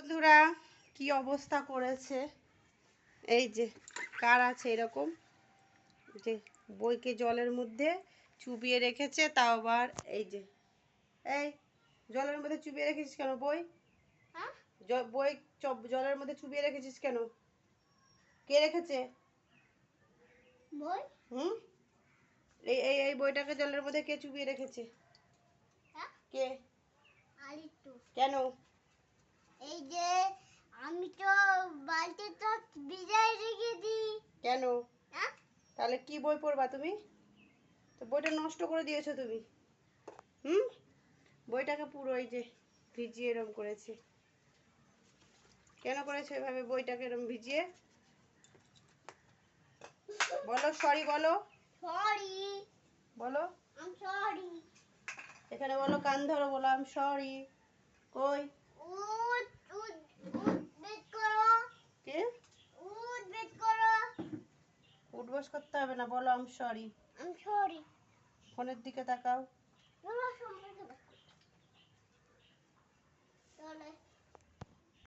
বন্ধুরা কি অবস্থা করেছে, এই যে কার আছে এরকম যে বইকে জলের মধ্যে চুবিয়ে রেখেছে, তাও আবার এই যে এই জলের মধ্যে চুবিয়ে রেখেছিস কেন বই? বই জলের মধ্যে চুবিয়ে রেখেছিস কেন? কে রেখেছে বই? এই এই এই বইটাকে জলের মধ্যে কে চুবিয়ে রেখেছে? কে? কেন? এই যে আমি তো বালতিটা ভিজাই রেখেছি। কেন? তাহলে কি বই পড়বা তুমি? তো বইটা নষ্ট করে দিয়েছো তুমি। বইটাকে পুরো এই যে ভিজিয়ে এরম করেছে। কেন করেছো এভাবে বইটাকে এরম ভিজিয়ে? বলো সরি, বলো সরি। বলো আই এম সরি। এখানে বলো, কান ধরো, বলো আই এম সরি। কই? উঠ উঠ উঠ বেট করো। কে? উঠ বেট করো। উঠবস করতে হবে না, বলো I am sorry. I am sorry. ফোনের দিকে তাকাও। তোমার সম্পর্কে